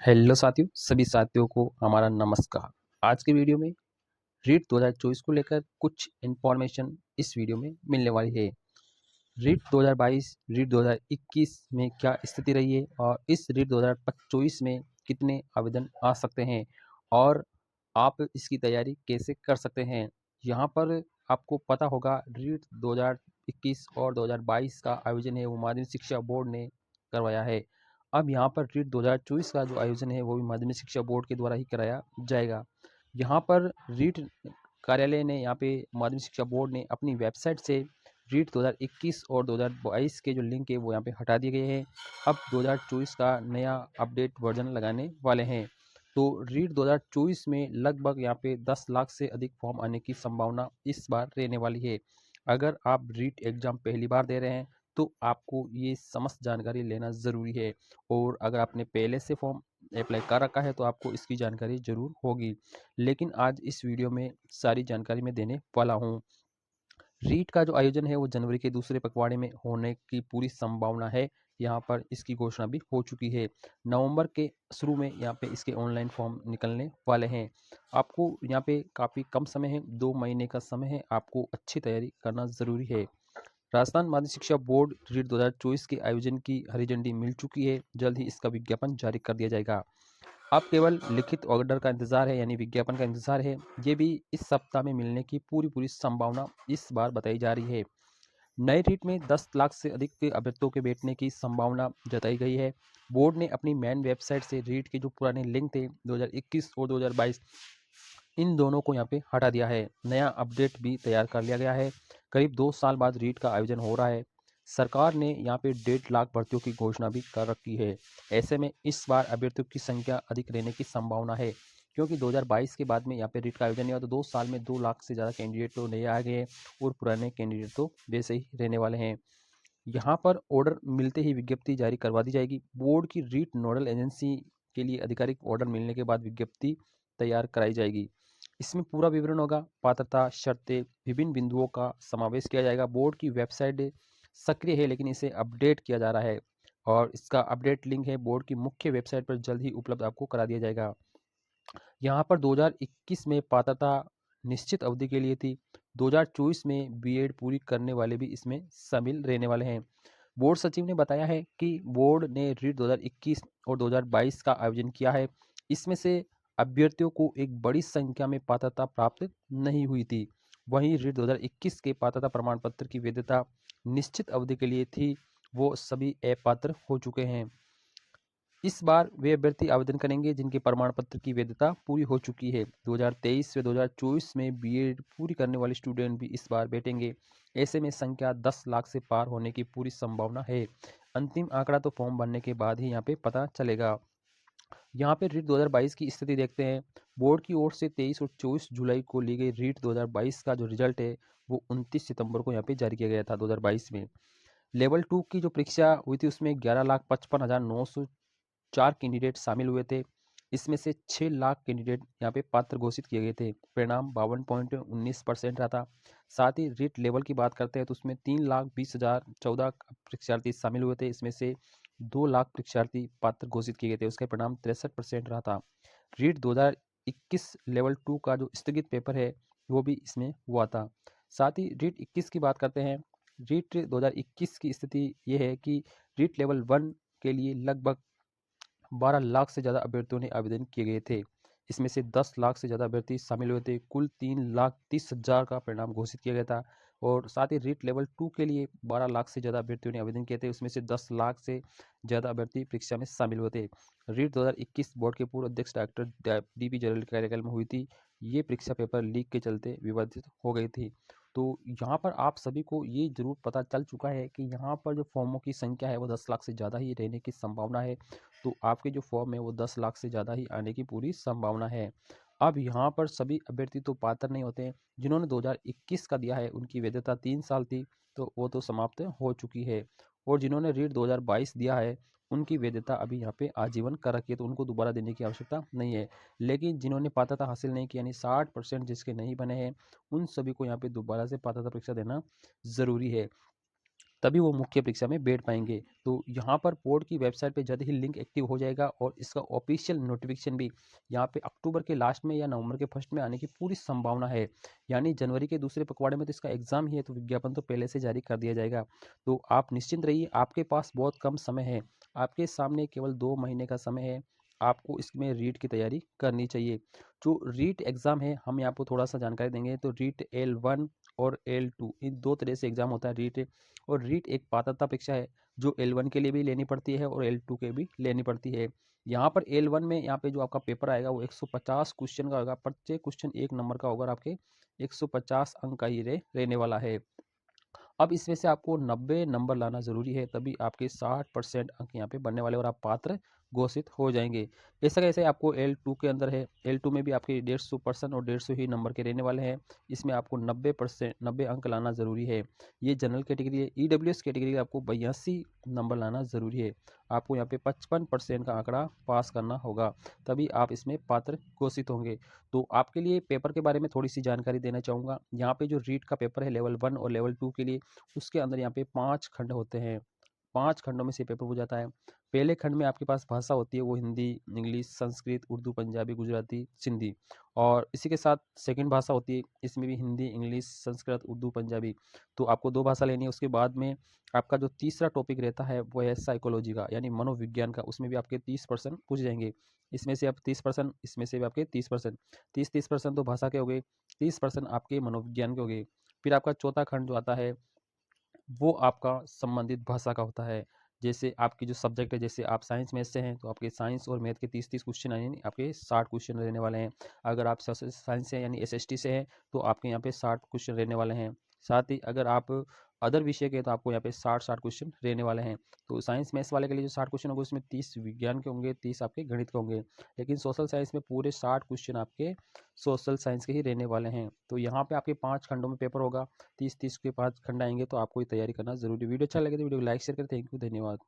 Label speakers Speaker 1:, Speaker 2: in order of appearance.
Speaker 1: Hello साथियों, सभी साथियों को हमारा नमस्कार। आज की वीडियो में रीट 2024 को लेकर कुछ इन्फॉर्मेशन इस वीडियो में मिलने वाली है। रीट 2022, रीट 2021 में क्या स्थिति रही है और इस रीट 2024 में कितने आवेदन आ सकते हैं और आप इसकी तैयारी कैसे कर सकते हैं। यहाँ पर आपको पता होगा रीट 2021 और 2022 का आयोजन है वो माध्यमिक शिक्षा बोर्ड ने करवाया है। अब यहाँ पर रीट 2024 का जो आयोजन है वो भी माध्यमिक शिक्षा बोर्ड के द्वारा ही कराया जाएगा। यहाँ पर रीट कार्यालय ने यहाँ पे माध्यमिक शिक्षा बोर्ड ने अपनी वेबसाइट से रीट 2021 और 2022 के जो लिंक है वो यहाँ पे हटा दिए गए हैं। अब 2024 का नया अपडेट वर्जन लगाने वाले हैं। तो रीट 2024 में लगभग यहाँ पे 10 लाख से अधिक फॉर्म आने की संभावना इस बार रहने वाली है। अगर आप रीट एग्जाम पहली बार दे रहे हैं तो आपको ये समस्त जानकारी लेना ज़रूरी है, और अगर आपने पहले से फॉर्म अप्लाई कर रखा है तो आपको इसकी जानकारी ज़रूर होगी। लेकिन आज इस वीडियो में सारी जानकारी मैं देने वाला हूँ। रीट का जो आयोजन है वो जनवरी के दूसरे पखवाड़े में होने की पूरी संभावना है। यहाँ पर इसकी घोषणा भी हो चुकी है। नवंबर के शुरू में यहाँ पे इसके ऑनलाइन फॉर्म निकलने वाले हैं। आपको यहाँ पे काफ़ी कम समय है, 2 महीने का समय है। आपको अच्छी तैयारी करना ज़रूरी है। राजस्थान माध्यमिक शिक्षा बोर्ड रीट 2024 के आयोजन की हरी झंडी मिल चुकी है। जल्द ही इसका विज्ञापन जारी कर दिया जाएगा। अब केवल लिखित ऑर्डर का इंतजार है, यानी विज्ञापन का इंतजार है। ये भी इस सप्ताह में मिलने की पूरी संभावना इस बार बताई जा रही है। नए रीट में 10 लाख से अधिक के अभ्यर्थियों के बैठने की संभावना जताई गई है। बोर्ड ने अपनी मेन वेबसाइट से रीट के जो पुराने लिंक थे 2021 और 2022, इन दोनों को यहाँ पे हटा दिया है। नया अपडेट भी तैयार कर लिया गया है। करीब 2 साल बाद रीट का आयोजन हो रहा है। सरकार ने यहाँ पे 1.5 लाख भर्तियों की घोषणा भी कर रखी है। ऐसे में इस बार अभ्यर्थियों की संख्या अधिक रहने की संभावना है, क्योंकि 2022 के बाद में यहाँ पे रीट का आयोजन नहीं हुआ तो 2 साल में 2 लाख से ज़्यादा कैंडिडेट तो नए आ गए हैं और पुराने कैंडिडेट तो वैसे ही रहने वाले हैं। यहाँ पर ऑर्डर मिलते ही विज्ञप्ति जारी करवा दी जाएगी। बोर्ड की रीट नोडल एजेंसी के लिए आधिकारिक ऑर्डर मिलने के बाद विज्ञप्ति तैयार कराई जाएगी। इसमें पूरा विवरण होगा, पात्रता, शर्तें, विभिन्न बिंदुओं का समावेश किया जाएगा। बोर्ड की वेबसाइट सक्रिय है लेकिन इसे अपडेट किया जा रहा है, और इसका अपडेट लिंक है बोर्ड की मुख्य वेबसाइट पर जल्द ही उपलब्ध आपको करा दिया जाएगा। यहाँ पर 2021 में पात्रता निश्चित अवधि के लिए थी। 2024 में बीएड पूरी करने वाले भी इसमें शामिल रहने वाले हैं। बोर्ड सचिव ने बताया है कि बोर्ड ने रीट 2021 और 2022 का आयोजन किया है। इसमें से अभ्यर्थियों को एक बड़ी संख्या में पात्रता प्राप्त नहीं हुई थी। वहीं रीट 2021 के पात्रता प्रमाण पत्र की वैधता निश्चित अवधि के लिए थी, वो सभी अपात्र हो चुके हैं। इस बार वे अभ्यर्थी आवेदन करेंगे जिनके प्रमाण पत्र की वैधता पूरी हो चुकी है। 2023 से 2024 में बीएड पूरी करने वाले स्टूडेंट भी इस बार बैठेंगे। ऐसे में संख्या 10 लाख से पार होने की पूरी संभावना है। अंतिम आंकड़ा तो फॉर्म भरने के बाद ही यहाँ पे पता चलेगा। यहाँ पे रीट 2022 की स्थिति देखते हैं। बोर्ड की ओर से 23 और 24 जुलाई को ली गई रीट 2022 का जो रिजल्ट है वो 29 सितंबर को यहाँ पे जारी किया गया था 2022 में। लेवल 2 की जो परीक्षा हुई थी उसमें 11,55,904 कैंडिडेट शामिल हुए थे। इसमें से 6 लाख कैंडिडेट यहाँ पे पात्र घोषित किए गए थे। परिणाम 52.19% रहा था। साथ ही रीट लेवल की बात करते हैं तो उसमें 3,20,014 परीक्षार्थी शामिल हुए थे। इसमें से 2 लाख परीक्षार्थी पात्र घोषित किए गए थे। उसका परिणाम 63% रहा था। रीट 2021 लेवल 2 का जो स्थगित पेपर है वो भी इसमें हुआ था। साथ ही रीट 21 की बात करते हैं। रीट 2021 की स्थिति ये है कि रीट लेवल 1 के लिए लगभग 12 लाख से ज़्यादा अभ्यर्थियों ने आवेदन किए गए थे। इसमें से 10 लाख से ज़्यादा अभ्यर्थी शामिल हुए थे। कुल 3,30,000 का परिणाम घोषित किया गया था। और साथ ही रीट लेवल 2 के लिए 12 लाख से ज़्यादा अभ्यर्थियों ने आवेदन किए थे। उसमें से 10 लाख से ज़्यादा अभ्यर्थी परीक्षा में शामिल हुए थे। रीट 2021 बोर्ड के पूर्व अध्यक्ष डॉक्टर DP जरल के कार्यकाल में हुई थी। ये परीक्षा पेपर लीक के चलते विवादित हो गई थी। तो यहाँ पर आप सभी को ये ज़रूर पता चल चुका है कि यहाँ पर जो फॉर्मों की संख्या है वो 10 लाख से ज़्यादा ही रहने की संभावना है। तो आपके जो फॉर्म है वो 10 लाख से ज़्यादा ही आने की पूरी संभावना है। अब यहाँ पर सभी अभ्यर्थी तो पात्र नहीं होते हैं। जिन्होंने 2021 का दिया है उनकी वैधता 3 साल थी, तो वो तो समाप्त हो चुकी है। और जिन्होंने रीट 2022 दिया है उनकी वैधता अभी यहाँ पे आजीवन कर रखी है, तो उनको दोबारा देने की आवश्यकता नहीं है। लेकिन जिन्होंने पात्रता हासिल नहीं की, यानी 60% जिसके नहीं बने हैं, उन सभी को यहाँ पे दोबारा से पात्रता परीक्षा देना ज़रूरी है। तभी वो मुख्य परीक्षा में बैठ पाएंगे। तो यहाँ पर बोर्ड की वेबसाइट पे जल्द ही लिंक एक्टिव हो जाएगा और इसका ऑफिशियल नोटिफिकेशन भी यहाँ पे अक्टूबर के लास्ट में या नवंबर के फर्स्ट में आने की पूरी संभावना है। यानी जनवरी के दूसरे पखवाड़े में तो इसका एग्जाम ही है, तो विज्ञापन तो पहले से जारी कर दिया जाएगा। तो आप निश्चिंत रहिए, आपके पास बहुत कम समय है, आपके सामने केवल 2 महीने का समय है। आपको इसमें रीट की तैयारी करनी चाहिए। जो रीट एग्ज़ाम है, हम यहाँ आपको थोड़ा सा जानकारी देंगे। तो रीट L1 और L2 इन 2 तरह से एग्ज़ाम होता है रीट। और रीट एक पात्रता परीक्षा है जो L1 के लिए भी लेनी पड़ती है और L2 के भी लेनी पड़ती है। यहाँ पर L1 में यहाँ पे जो आपका पेपर आएगा वो 150 क्वेश्चन का होगा। प्रत्येक क्वेश्चन 1 नंबर का होगा और आपके 150 अंक का ही रहने वाला है। अब इसमें से आपको 90 नंबर लाना ज़रूरी है, तभी आपके 60% अंक यहाँ पे बनने वाले और आप पात्र घोषित हो जाएंगे। ऐसा कैसे आपको L2 के अंदर है, L2 में भी आपके 150% और 150 ही नंबर के रहने वाले हैं। इसमें आपको 90 अंक लाना ज़रूरी है। ये जनरल कैटेगरी है। EWS कैटेगरी का आपको 82 नंबर लाना ज़रूरी है। आपको यहाँ पे 55% का आंकड़ा पास करना होगा, तभी आप इसमें पात्र घोषित होंगे। तो आपके लिए पेपर के बारे में थोड़ी सी जानकारी देना चाहूँगा। यहाँ पे जो रीट का पेपर है लेवल 1 और लेवल 2 के लिए, उसके अंदर यहाँ पे 5 खंड होते हैं। 5 खंडों में से पेपर हो जाता है। पहले खंड में आपके पास भाषा होती है, वो हिंदी, इंग्लिश, संस्कृत, उर्दू, पंजाबी, गुजराती, सिंधी। और इसी के साथ सेकंड भाषा होती है, इसमें भी हिंदी, इंग्लिश, संस्कृत, उर्दू, पंजाबी। तो आपको 2 भाषा लेनी है। उसके बाद में आपका जो तीसरा टॉपिक रहता है वो है साइकोलॉजी का, यानी मनोविज्ञान का। उसमें भी आपके 30% पूछ जाएंगे। इसमें से आप 30%, इसमें से भी आपके 30%, 30% तो भाषा के हो गए, 30% आपके मनोविज्ञान के हो गए। फिर आपका चौथा खंड जो आता है वो आपका संबंधित भाषा का होता है। जैसे आपकी जो सब्जेक्ट है, जैसे आप साइंस मैथ से हैं तो आपके साइंस और मैथ के 30-30 क्वेश्चन यानी आपके 60 क्वेश्चन रहने वाले हैं। अगर आप सोशल साइंस से यानी SST से हैं तो आपके यहाँ पे 60 क्वेश्चन रहने वाले हैं। साथ ही अगर आप अदर विषय के तो आपको यहाँ पे 60-60 क्वेश्चन रहने वाले हैं। तो साइंस मैथ्स वाले के लिए जो 60 क्वेश्चन होंगे उसमें 30 विज्ञान के होंगे, 30 आपके गणित के होंगे। लेकिन सोशल साइंस में पूरे 60 क्वेश्चन आपके सोशल साइंस के ही रहने वाले हैं। तो यहाँ पे आपके 5 खंडों में पेपर होगा। 30-30 के 5 खंड आएंगे, तो आपको ये तैयारी करना जरूरी। वीडियो अच्छा लगे तो वीडियो को लाइक शेयर करें। थैंक यू, धन्यवाद।